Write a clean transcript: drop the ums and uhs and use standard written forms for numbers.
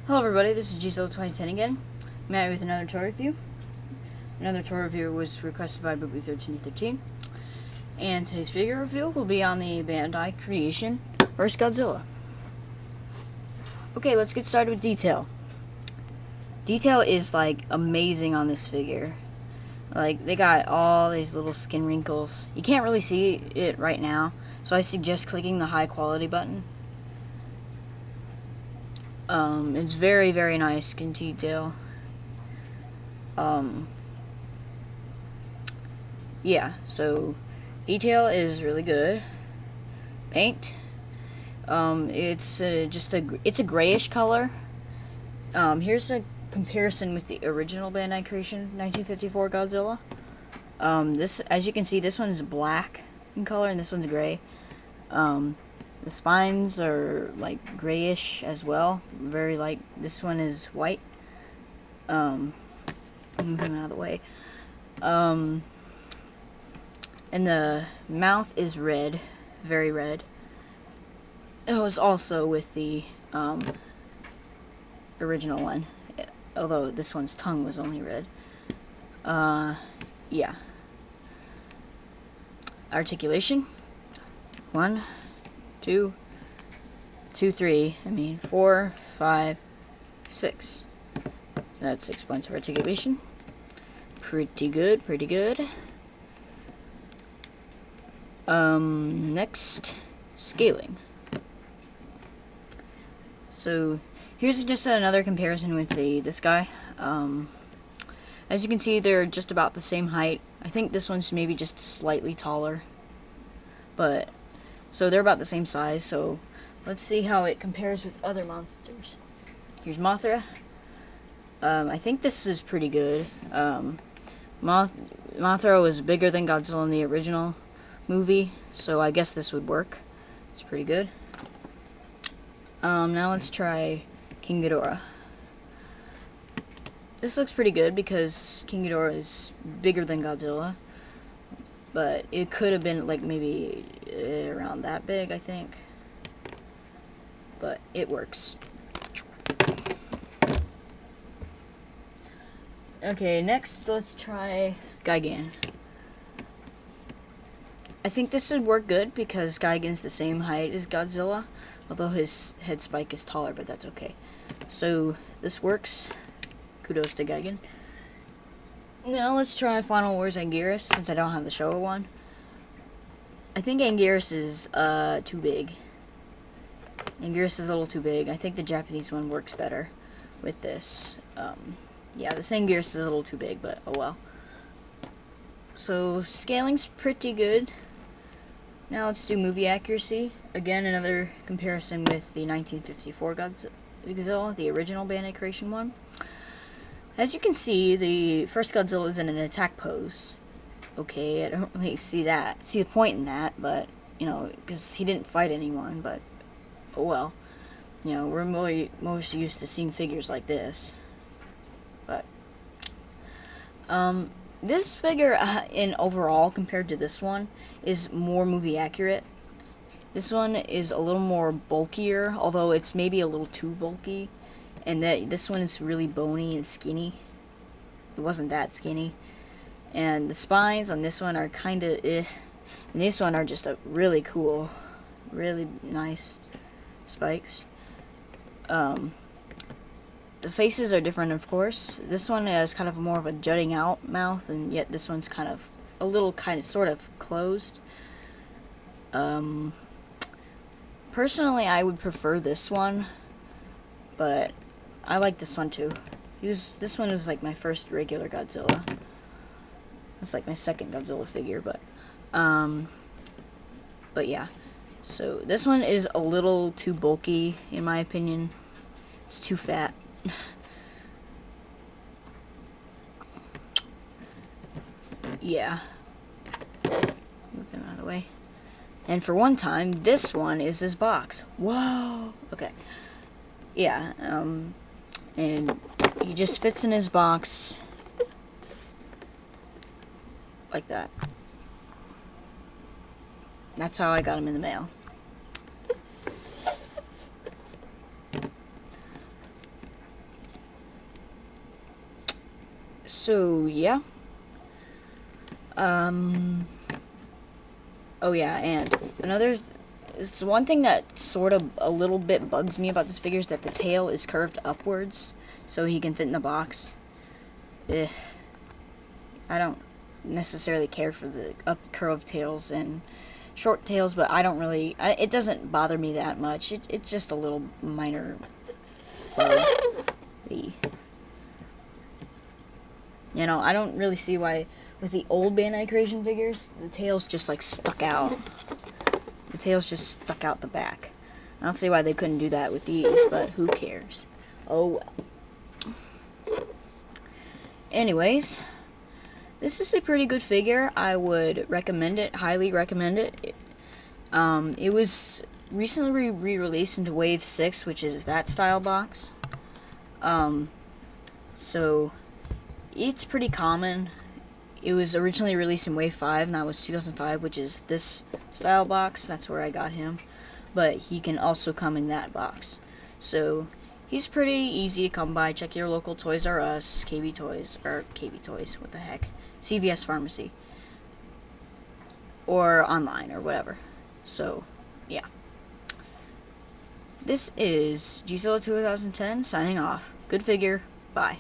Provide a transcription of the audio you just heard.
Hello everybody, this is Godzilla 2010 again. I'm out with another toy review. Another toy review was requested by Booby1313. And today's figure review will be on the Bandai Creation vs. Godzilla. Okay, let's get started with detail. Detail is like amazing on this figure. Like, they got all these little skin wrinkles. You can't really see it right now, so I suggest clicking the high quality button. It's very, very nice skin detail. Yeah, so detail is really good. Paint, it's it's a grayish color. Here's a comparison with the original Bandai Creation 1954 Godzilla. This, as you can see, this one is black in color and this one's gray. The spines are like grayish as well, very light. This one is white. Move him out of the way. And the mouth is red, very red. It was also with the original one, although this one's tongue was only red. Yeah. Articulation. 1, 2, 3. 4, 5, 6. That's 6 points of articulation. Pretty good, pretty good. Next, scaling. So here's just another comparison with this guy. As you can see, they're just about the same height. I think this one's maybe just slightly taller, but so they're about the same size. So let's see how it compares with other monsters. Here's Mothra. I think this is pretty good. Mothra was bigger than Godzilla in the original movie, so I guess this would work. It's pretty good. Now let's try King Ghidorah. This looks pretty good because King Ghidorah is bigger than Godzilla, but it could have been like maybe around that big, I think. But it works. Okay, next let's try Gigan. I think this would work good because Gigan's the same height as Godzilla, although his head spike is taller, but that's okay. So this works. Kudos to Gigan. Now let's try Final Wars Anguirus, since I don't have the Showa one. I think Anguirus is too big. Anguirus is a little too big. I think the Japanese one works better with this. Yeah, this Anguirus is a little too big, but oh well. So scaling's pretty good. Now let's do movie accuracy. Again, another comparison with the 1954 Godzilla, the original Bandai Creation one. As you can see, the first Godzilla is in an attack pose. Okay, I don't really see the point in that, but, you know, because he didn't fight anyone, but, oh well. You know, we're most used to seeing figures like this. But, this figure, in overall, compared to this one, is more movie accurate. This one is a little more bulkier, although it's maybe a little too bulky. And this one is really bony and skinny. It wasn't that skinny. And the spines on this one are kind of and this one are just really cool, really nice spikes. The faces are different, of course. This one has kind of more of a jutting out mouth, and yet this one's kind of a little sort of closed. Personally, I would prefer this one, but I like this one too. This one was like my first regular Godzilla. It's like my second Godzilla figure, but yeah. So this one is a little too bulky, in my opinion. It's too fat. Yeah. Move him out of the way. And for one time, this one is his box. Whoa! Okay. Yeah, and he just fits in his box like that. That's how I got him in the mail. So, yeah. Oh yeah, and it's one thing that sort of a little bit bugs me about this figure is that the tail is curved upwards, so he can fit in the box. I don't necessarily care for the curved tails and short tails, but I don't really, it doesn't bother me that much. It's just a little minor bug. You know, I don't really see why with the old Bandai Creation figures, the tail's just like stuck out. The tail's just stuck out the back. I don't see why they couldn't do that with these, but who cares? Oh well. Anyways, this is a pretty good figure. I would recommend it, highly recommend it. It was recently re-released into Wave 6, which is that style box. So it's pretty common. It was originally released in Wave 5, and that was 2005, which is this style box. That's where I got him. But he can also come in that box. So he's pretty easy to come by. Check your local Toys R Us, KB Toys, what the heck, CVS Pharmacy, or online, or whatever. So, yeah. This is Godzilla 2010 signing off. Good figure. Bye.